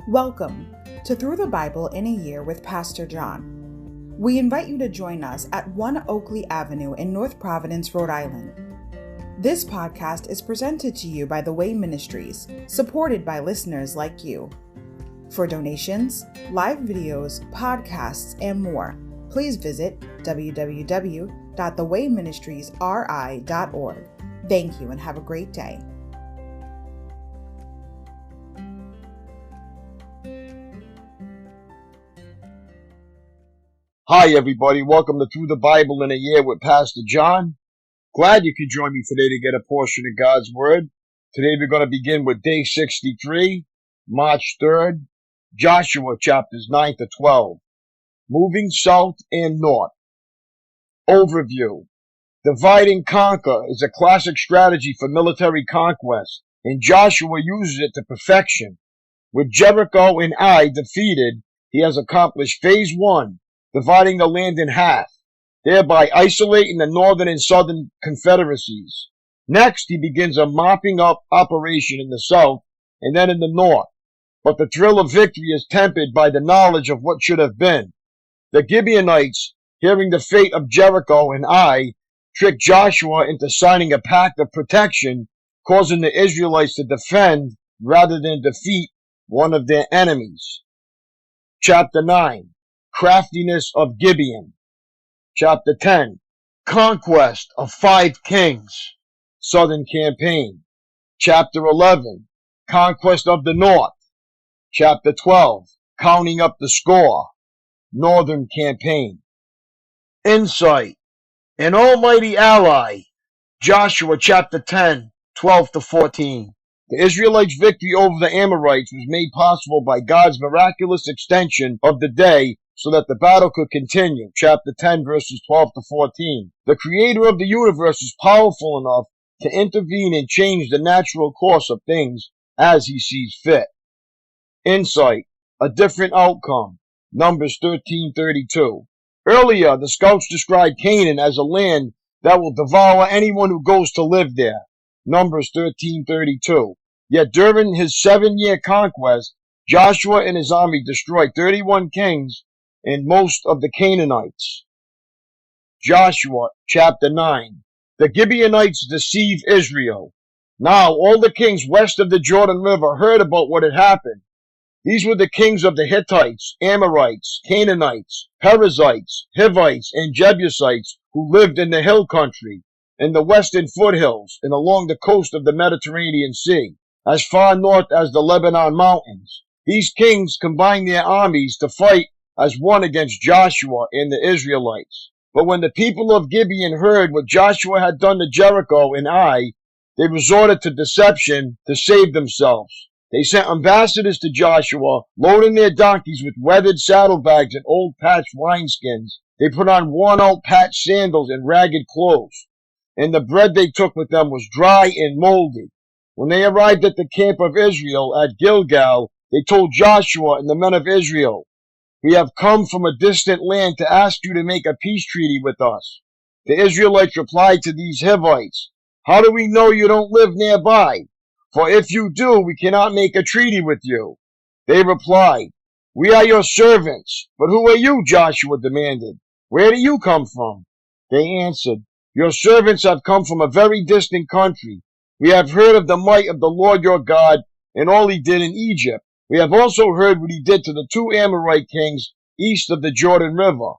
Welcome to Through the Bible in a Year with Pastor John. We invite you to join us at 1 Oakleigh Avenue in North Providence, Rhode Island. This podcast is presented to you by The Way Ministries, supported by listeners like you. For donations, live videos, podcasts, and more, please visit www.thewayministriesri.org. Thank you and have a great day. Hi everybody, welcome to Through the Bible in a Year with Pastor John. Glad you could join me today to get a portion of God's Word. Today we're going to begin with day 63, March 3rd, Joshua chapters 9 to 12. Moving south and north. Overview. Divide and conquer is a classic strategy for military conquest, and Joshua uses it to perfection. With Jericho and Ai defeated, he has accomplished phase 1, dividing the land in half, thereby isolating the northern and southern confederacies. Next, he begins a mopping up operation in the south and then in the north, but the thrill of victory is tempered by the knowledge of what should have been. The Gibeonites, hearing the fate of Jericho and Ai, tricked Joshua into signing a pact of protection, causing the Israelites to defend rather than defeat one of their enemies. Chapter 9. Craftiness of Gibeon. Chapter 10. Conquest of 5 kings. Southern campaign. Chapter 11. Conquest of the north. Chapter 12. Counting up the score. Northern campaign. Insight. An almighty ally. Joshua chapter 10, 12 to 14. The Israelites' victory over the Amorites was made possible by God's miraculous extension of the day so that the battle could continue. Chapter 10, verses 12 to 14. The Creator of the universe is powerful enough to intervene and change the natural course of things as He sees fit. Insight. A different outcome. Numbers 13:32. Earlier, the scouts described Canaan as a land that will devour anyone who goes to live there. Numbers 13:32. Yet during his 7-year conquest, Joshua and his army destroyed 31 kings and most of the Canaanites. Joshua chapter 9. The Gibeonites deceive Israel. Now all the kings west of the Jordan River heard about what had happened. These were the kings of the Hittites, Amorites, Canaanites, Perizzites, Hivites, and Jebusites who lived in the hill country, in the western foothills, and along the coast of the Mediterranean Sea, as far north as the Lebanon mountains. These kings combined their armies to fight as one against Joshua and the Israelites. But when the people of Gibeon heard what Joshua had done to Jericho and Ai, they resorted to deception to save themselves. They sent ambassadors to Joshua, loading their donkeys with weathered saddlebags and old patched wineskins. They put on worn-out patched sandals and ragged clothes, and the bread they took with them was dry and moldy. When they arrived at the camp of Israel at Gilgal, they told Joshua and the men of Israel, "We have come from a distant land to ask you to make a peace treaty with us." The Israelites replied to these Hivites, "How do we know you don't live nearby? For if you do, we cannot make a treaty with you." They replied, "We are your servants." "But who are you?" Joshua demanded. "Where do you come from?" They answered, "Your servants have come from a very distant country. We have heard of the might of the Lord your God and all He did in Egypt. We have also heard what He did to the 2 Amorite kings east of the Jordan River,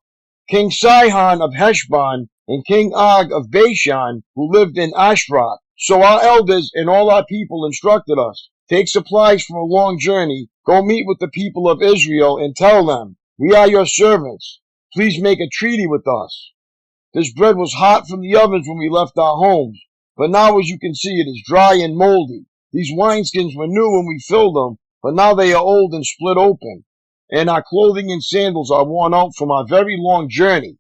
King Sihon of Heshbon and King Og of Bashan, who lived in Ashtaroth. So our elders and all our people instructed us, take supplies for a long journey, go meet with the people of Israel and tell them, 'We are your servants. Please make a treaty with us.' This bread was hot from the ovens when we left our homes, but now as you can see it is dry and moldy. These wineskins were new when we filled them, but now they are old and split open, and our clothing and sandals are worn out from our very long journey."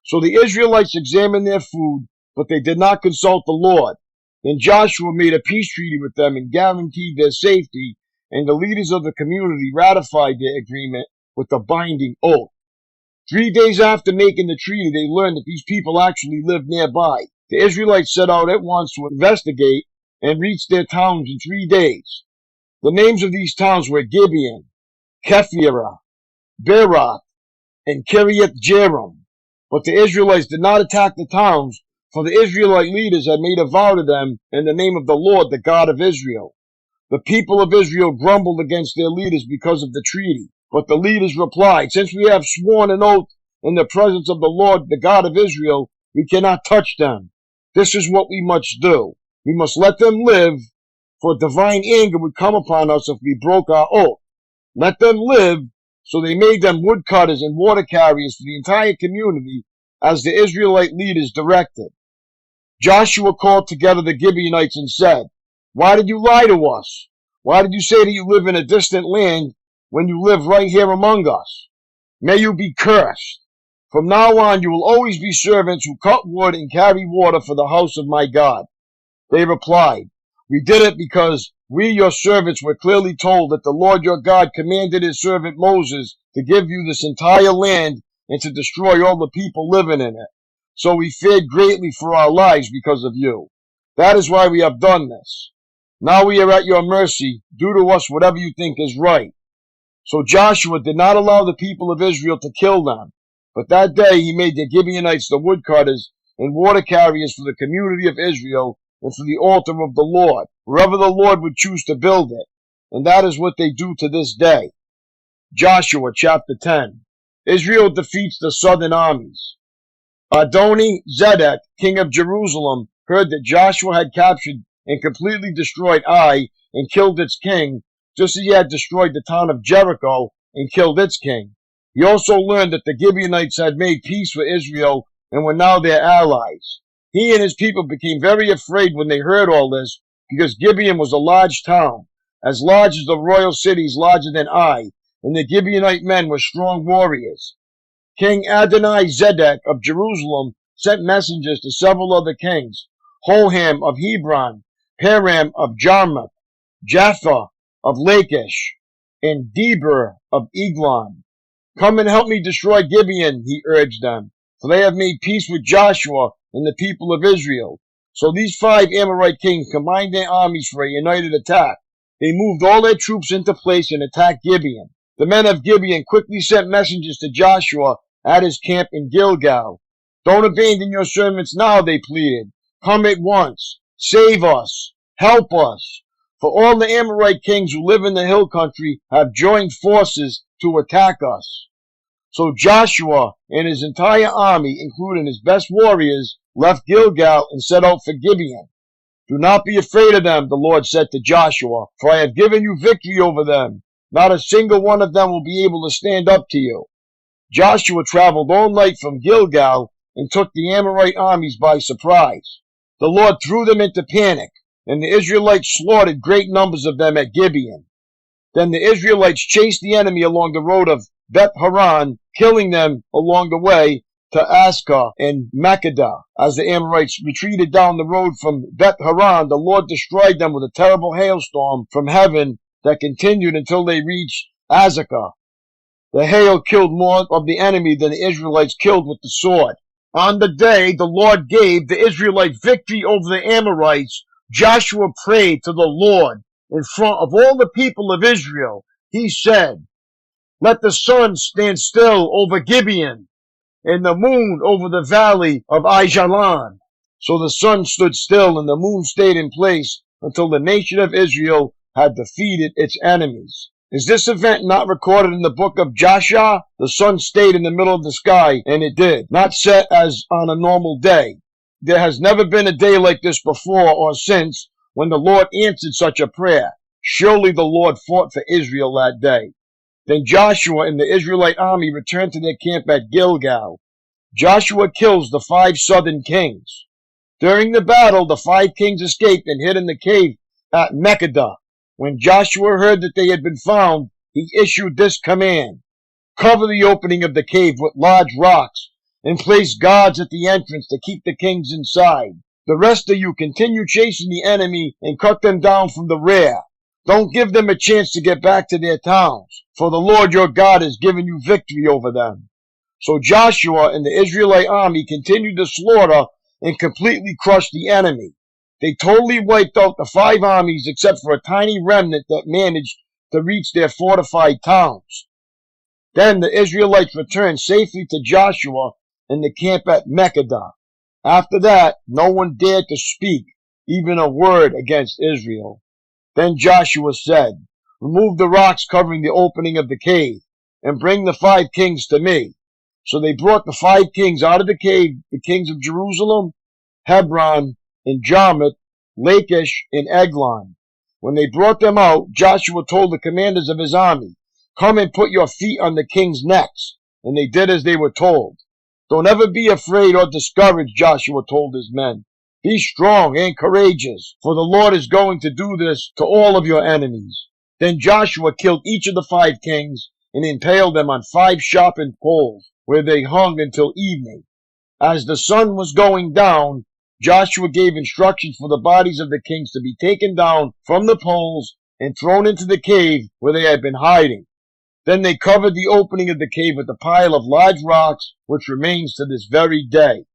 So the Israelites examined their food, but they did not consult the Lord. Then Joshua made a peace treaty with them and guaranteed their safety, and the leaders of the community ratified their agreement with a binding oath. 3 days after making the treaty, they learned that these people actually lived nearby. The Israelites set out at once to investigate and reached their towns in 3 days. The names of these towns were Gibeon, Kephirah, Beeroth, and Kiriath Jearim. But the Israelites did not attack the towns, for the Israelite leaders had made a vow to them in the name of the Lord, the God of Israel. The people of Israel grumbled against their leaders because of the treaty. But the leaders replied, "Since we have sworn an oath in the presence of the Lord, the God of Israel, we cannot touch them. This is what we must do. We must let them live, for divine anger would come upon us if we broke our oath. Let them live." So they made them woodcutters and water carriers for the entire community, as the Israelite leaders directed. Joshua called together the Gibeonites and said, "Why did you lie to us? Why did you say that you live in a distant land when you live right here among us? May you be cursed. From now on you will always be servants who cut wood and carry water for the house of my God." They replied, "We did it because we, your servants, were clearly told that the Lord your God commanded his servant Moses to give you this entire land and to destroy all the people living in it. So we feared greatly for our lives because of you. That is why we have done this. Now we are at your mercy. Do to us whatever you think is right." So Joshua did not allow the people of Israel to kill them. But that day he made the Gibeonites the woodcutters and water carriers for the community of Israel and for the altar of the Lord, wherever the Lord would choose to build it. And that is what they do to this day. Joshua chapter 10. Israel defeats the southern armies. Adoni-Zedek, king of Jerusalem, heard that Joshua had captured and completely destroyed Ai and killed its king, just as he had destroyed the town of Jericho and killed its king. He also learned that the Gibeonites had made peace with Israel and were now their allies. He and his people became very afraid when they heard all this, because Gibeon was a large town, as large as the royal cities larger than Ai, and the Gibeonite men were strong warriors. King Adoni-Zedek of Jerusalem sent messengers to several other kings, Hoham of Hebron, Param of Jarmuth, Japha of Lachish, and Deber of Eglon. "Come and help me destroy Gibeon," he urged them, "for they have made peace with Joshua and the people of Israel." So these 5 Amorite kings combined their armies for a united attack. They moved all their troops into place and attacked Gibeon. The men of Gibeon quickly sent messengers to Joshua at his camp in Gilgal. "Don't abandon your servants now," they pleaded. "Come at once. Save us. Help us. For all the Amorite kings who live in the hill country have joined forces to attack us." So Joshua and his entire army, including his best warriors, left Gilgal and set out for Gibeon. "Do not be afraid of them," the Lord said to Joshua, "for I have given you victory over them. Not a single one of them will be able to stand up to you." Joshua traveled all night from Gilgal and took the Amorite armies by surprise. The Lord threw them into panic, and the Israelites slaughtered great numbers of them at Gibeon. Then the Israelites chased the enemy along the road of Beth-Horon, killing them along the way to Ascah and Makkedah. As the Amorites retreated down the road from Beth-Horon, the Lord destroyed them with a terrible hailstorm from heaven that continued until they reached Azekah. The hail killed more of the enemy than the Israelites killed with the sword. On the day the Lord gave the Israelites victory over the Amorites, Joshua prayed to the Lord in front of all the people of Israel. He said, "Let the sun stand still over Gibeon, and the moon over the valley of Aijalon." So the sun stood still and the moon stayed in place until the nation of Israel had defeated its enemies. Is this event not recorded in the book of Joshua? The sun stayed in the middle of the sky, and it did, not set as on a normal day. There has never been a day like this before or since when the Lord answered such a prayer. Surely the Lord fought for Israel that day. Then Joshua and the Israelite army returned to their camp at Gilgal. Joshua kills the 5 southern kings. During the battle, the 5 kings escaped and hid in the cave at Makkedah. When Joshua heard that they had been found, he issued this command: "Cover the opening of the cave with large rocks, and place guards at the entrance to keep the kings inside. The rest of you continue chasing the enemy and cut them down from the rear. Don't give them a chance to get back to their towns, for the Lord your God has given you victory over them." So Joshua and the Israelite army continued to slaughter and completely crushed the enemy. They totally wiped out the 5 armies except for a tiny remnant that managed to reach their fortified towns. Then the Israelites returned safely to Joshua in the camp at Makkedah. After that, no one dared to speak even a word against Israel. Then Joshua said, "Remove the rocks covering the opening of the cave, and bring the 5 kings to me." So they brought the 5 kings out of the cave, the kings of Jerusalem, Hebron, and Jarmuth, Lachish, and Eglon. When they brought them out, Joshua told the commanders of his army, "Come and put your feet on the kings' necks." And they did as they were told. "Don't ever be afraid or discouraged," Joshua told his men. "Be strong and courageous, for the Lord is going to do this to all of your enemies." Then Joshua killed each of the 5 kings and impaled them on 5 sharpened poles, where they hung until evening. As the sun was going down, Joshua gave instructions for the bodies of the kings to be taken down from the poles and thrown into the cave where they had been hiding. Then they covered the opening of the cave with a pile of large rocks, which remains to this very day.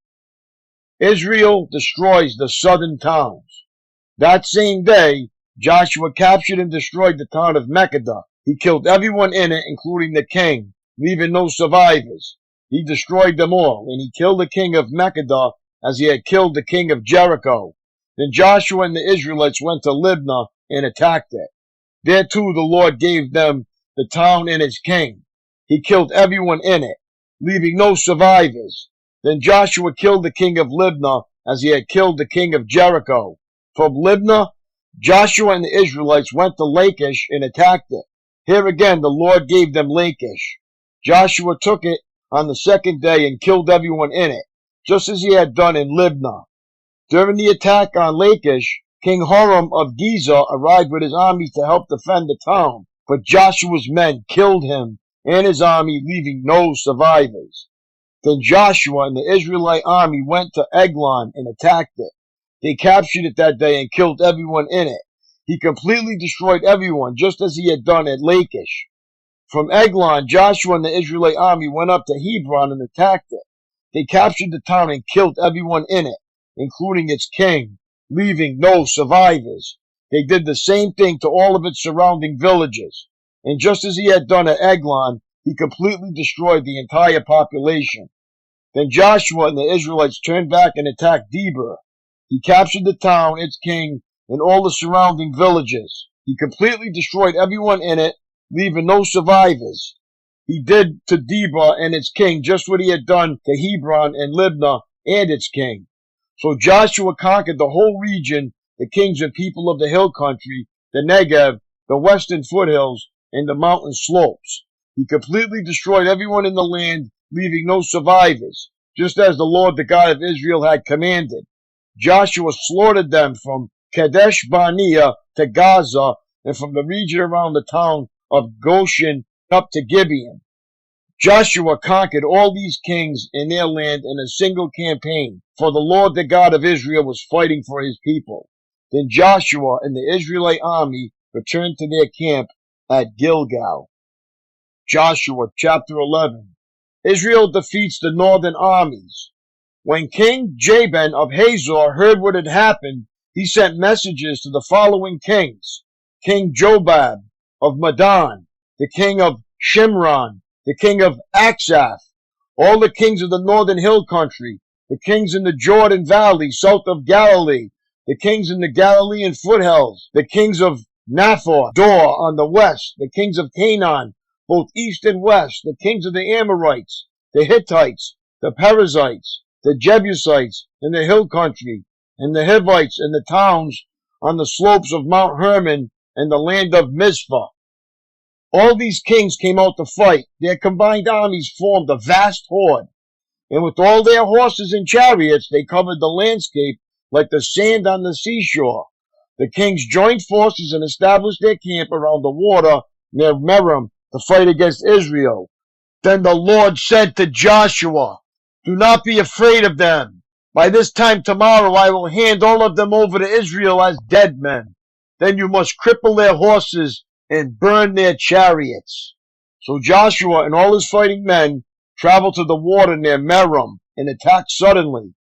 Israel destroys the southern towns. That same day, Joshua captured and destroyed the town of Makkedah. He killed everyone in it, including the king, leaving no survivors. He destroyed them all, and he killed the king of Makkedah as he had killed the king of Jericho. Then Joshua and the Israelites went to Libnah and attacked it. There too the Lord gave them the town and its king. He killed everyone in it, leaving no survivors. Then Joshua killed the king of Libnah as he had killed the king of Jericho. From Libnah, Joshua and the Israelites went to Lachish and attacked it. Here again the Lord gave them Lachish. Joshua took it on the 2nd day and killed everyone in it, just as he had done in Libnah. During the attack on Lachish, King Horam of Gezer arrived with his army to help defend the town, but Joshua's men killed him and his army, leaving no survivors. Then Joshua and the Israelite army went to Eglon and attacked it. They captured it that day and killed everyone in it. He completely destroyed everyone, just as he had done at Lachish. From Eglon, Joshua and the Israelite army went up to Hebron and attacked it. They captured the town and killed everyone in it, including its king, leaving no survivors. They did the same thing to all of its surrounding villages. And just as he had done at Eglon, he completely destroyed the entire population. Then Joshua and the Israelites turned back and attacked Debir. He captured the town, its king, and all the surrounding villages. He completely destroyed everyone in it, leaving no survivors. He did to Debir and its king just what he had done to Hebron and Libnah and its king. So Joshua conquered the whole region, the kings and people of the hill country, the Negev, the western foothills, and the mountain slopes. He completely destroyed everyone in the land, leaving no survivors, just as the Lord, the God of Israel, had commanded. Joshua slaughtered them from Kadesh Barnea to Gaza, and from the region around the town of Goshen up to Gibeon. Joshua conquered all these kings in their land in a single campaign, for the Lord, the God of Israel, was fighting for his people. Then Joshua and the Israelite army returned to their camp at Gilgal. Joshua chapter 11. Israel defeats the northern armies. When King Jabin of Hazor heard what had happened, he sent messages to the following kings: King Jobab of Madon, the king of Shimron, the king of Aksaph, all the kings of the northern hill country, the kings in the Jordan Valley south of Galilee, the kings in the Galilean foothills, the kings of Naphor, Dor on the west, the kings of Canaan, both east and west, the kings of the Amorites, the Hittites, the Perizzites, the Jebusites in the hill country, and the Hivites in the towns on the slopes of Mount Hermon and the land of Mizpah. All these kings came out to fight. Their combined armies formed a vast horde, and with all their horses and chariots, they covered the landscape like the sand on the seashore. The kings joined forces and established their camp around the water near Merom to fight against Israel. Then the Lord said to Joshua, "Do not be afraid of them. By this time tomorrow I will hand all of them over to Israel as dead men. Then you must cripple their horses and burn their chariots." So Joshua and all his fighting men traveled to the water near Merom and attacked suddenly,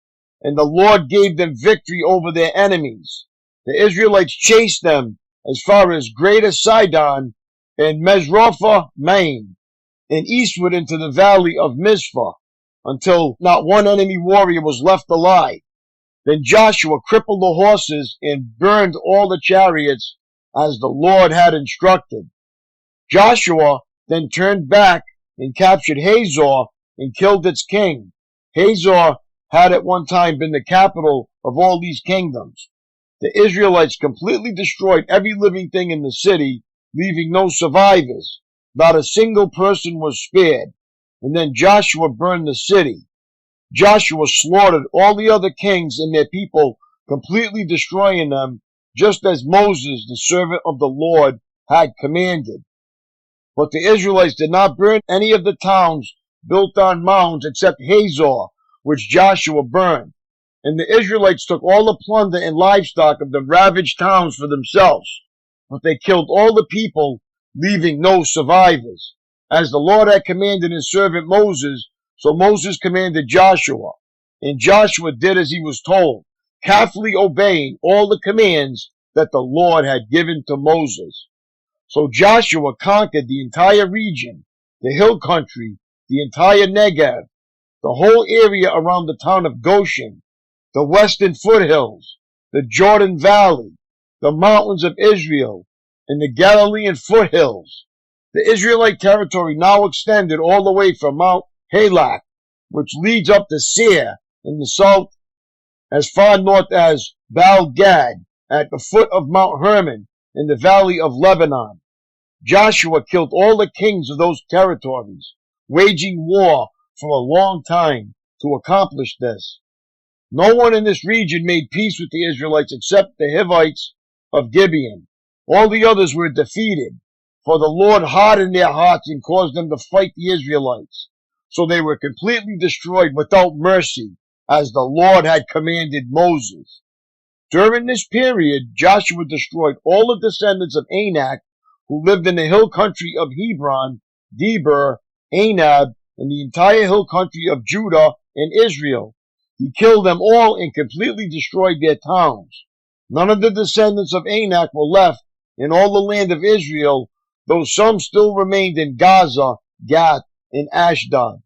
and the Lord gave them victory over their enemies. The Israelites chased them as far as Greater Sidon and Mesropha-Maim, and eastward into the valley of Mizpah, until not one enemy warrior was left alive. Then Joshua crippled the horses and burned all the chariots as the Lord had instructed. Joshua then turned back and captured Hazor and killed its king. Hazor had at one time been the capital of all these kingdoms. The Israelites completely destroyed every living thing in the city, leaving no survivors. Not a single person was spared. And then Joshua burned the city. Joshua slaughtered all the other kings and their people, completely destroying them, just as Moses, the servant of the Lord, had commanded. But the Israelites did not burn any of the towns built on mounds except Hazor, which Joshua burned. And the Israelites took all the plunder and livestock of the ravaged towns for themselves. But they killed all the people, leaving no survivors. As the Lord had commanded his servant Moses, so Moses commanded Joshua. And Joshua did as he was told, carefully obeying all the commands that the Lord had given to Moses. So Joshua conquered the entire region, the hill country, the entire Negev, the whole area around the town of Goshen, the western foothills, the Jordan Valley, the mountains of Israel, and the Galilean foothills. The Israelite territory now extended all the way from Mount Halak, which leads up to Seir in the south, as far north as Baal Gad, at the foot of Mount Hermon, in the valley of Lebanon. Joshua killed all the kings of those territories, waging war for a long time to accomplish this. No one in this region made peace with the Israelites except the Hivites of Gibeon. All the others were defeated, for the Lord hardened their hearts and caused them to fight the Israelites. So they were completely destroyed without mercy, as the Lord had commanded Moses. During this period, Joshua destroyed all the descendants of Anak who lived in the hill country of Hebron, Debir, Anab, and the entire hill country of Judah and Israel. He killed them all and completely destroyed their towns. None of the descendants of Anak were left in all the land of Israel, though some still remained in Gaza, Gath, and Ashdod.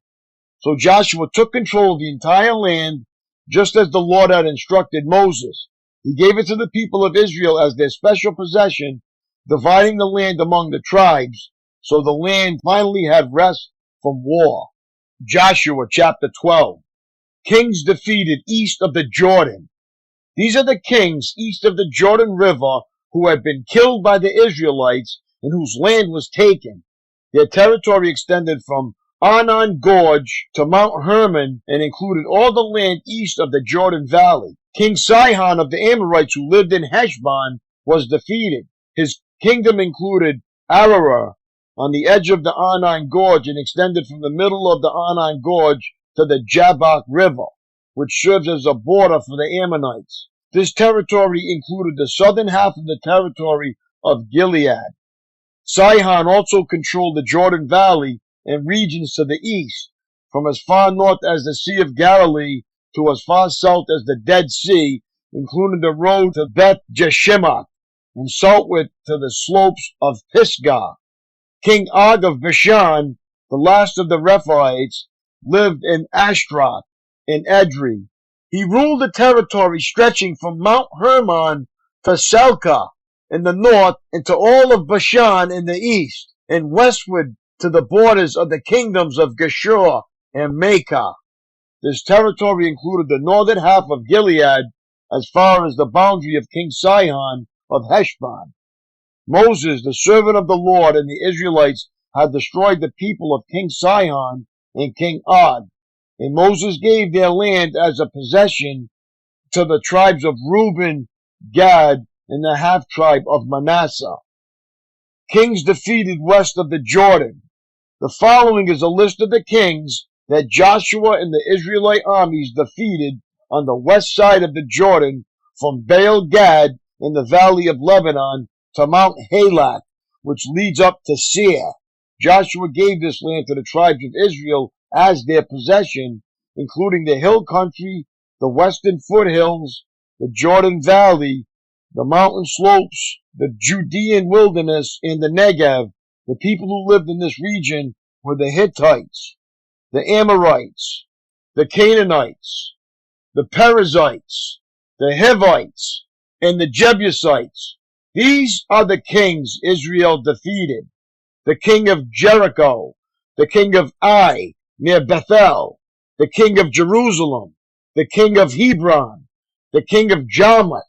So Joshua took control of the entire land, just as the Lord had instructed Moses. He gave it to the people of Israel as their special possession, dividing the land among the tribes, so the land finally had rest from war. Joshua chapter 12. Kings defeated east of the Jordan. These are the kings east of the Jordan River who had been killed by the Israelites and whose land was taken. Their territory extended from Arnon Gorge to Mount Hermon and included all the land east of the Jordan Valley. King Sihon of the Amorites, who lived in Heshbon, was defeated. His kingdom included Ararar on the edge of the Arnon Gorge and extended from the middle of the Arnon Gorge to the Jabbok River, which serves as a border for the Ammonites. This territory included the southern half of the territory of Gilead. Sihon also controlled the Jordan Valley and regions to the east, from as far north as the Sea of Galilee to as far south as the Dead Sea, including the road to Beth Jeshimoth, and southward to the slopes of Pisgah. King Og of Bashan, the last of the Rephaites, lived in Ashtaroth and Edrei. He ruled a territory stretching from Mount Hermon to Selka in the north, and to all of Bashan in the east, and westward to the borders of the kingdoms of Geshur and Maacah. This territory included the northern half of Gilead as far as the boundary of King Sihon of Heshbon. Moses, the servant of the Lord, and the Israelites had destroyed the people of King Sihon and King Og, and Moses gave their land as a possession to the tribes of Reuben, Gad, and the half-tribe of Manasseh. Kings defeated west of the Jordan. The following is a list of the kings that Joshua and the Israelite armies defeated on the west side of the Jordan, from Baal Gad in the valley of Lebanon to Mount Halak, which leads up to Seir. Joshua gave this land to the tribes of Israel as their possession, including the hill country, the western foothills, the Jordan Valley, the mountain slopes, the Judean wilderness, and the Negev, The people who lived in this region were the Hittites, the Amorites, the Canaanites, the Perizzites, the Hivites, and the Jebusites. These are the kings Israel defeated. The king of Jericho, the king of Ai near Bethel, the king of Jerusalem, the king of Hebron, the king of Jarmuth,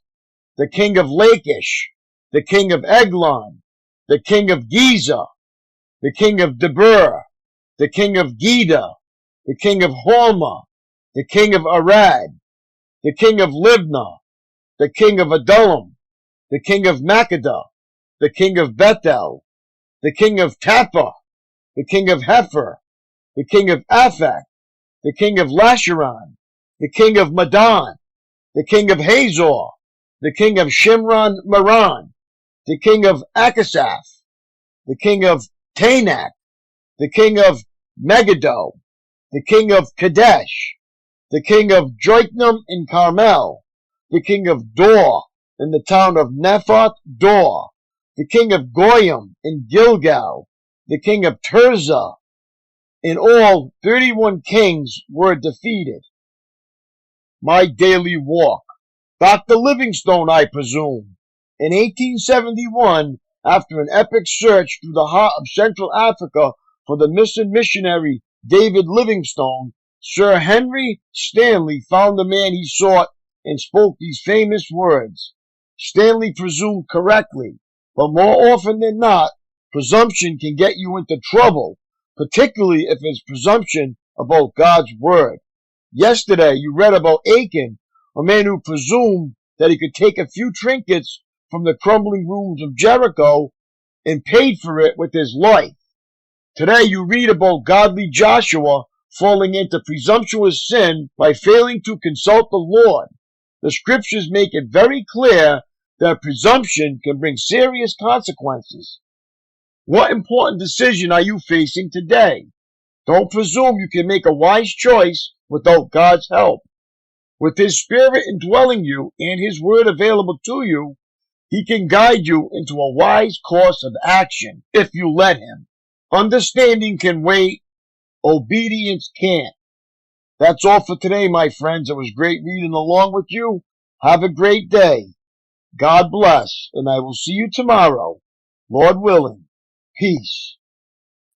the king of Lachish, the king of Eglon, the king of Giza, the king of Debir, the king of Geda, the king of Hormah, the king of Arad, the king of Libnah, the king of Adullam, the king of Makkedah, the king of Bethel, the king of Tappuah, the king of Hepher, the king of Aphek, the king of Lasharon, the king of Madon, the king of Hazor, the king of Shimron Meron, the king of Akasaph, the king of Tanakh, the king of Megiddo, the king of Kadesh, the king of Joitnam in Carmel, the king of Dor in the town of Nephoth Dor, the king of Goyim in Gilgal, the king of Tirzah. In all, 31 kings were defeated. My daily walk. Dr. Livingstone, I presume. In 1871, after an epic search through the heart of Central Africa for the missing missionary David Livingstone, Sir Henry Stanley found the man he sought and spoke these famous words. Stanley presumed correctly, but more often than not, presumption can get you into trouble, particularly if it's presumption about God's word. Yesterday, you read about Achan, a man who presumed that he could take a few trinkets from the crumbling ruins of Jericho and paid for it with his life. Today, you read about godly Joshua falling into presumptuous sin by failing to consult the Lord. The scriptures make it very clear that presumption can bring serious consequences. What important decision are you facing today? Don't presume you can make a wise choice without God's help. With His Spirit indwelling you and His Word available to you, He can guide you into a wise course of action if you let Him. Understanding can wait, obedience can't. That's all for today, my friends. It was great reading along with you. Have a great day. God bless, and I will see you tomorrow, Lord willing. Peace.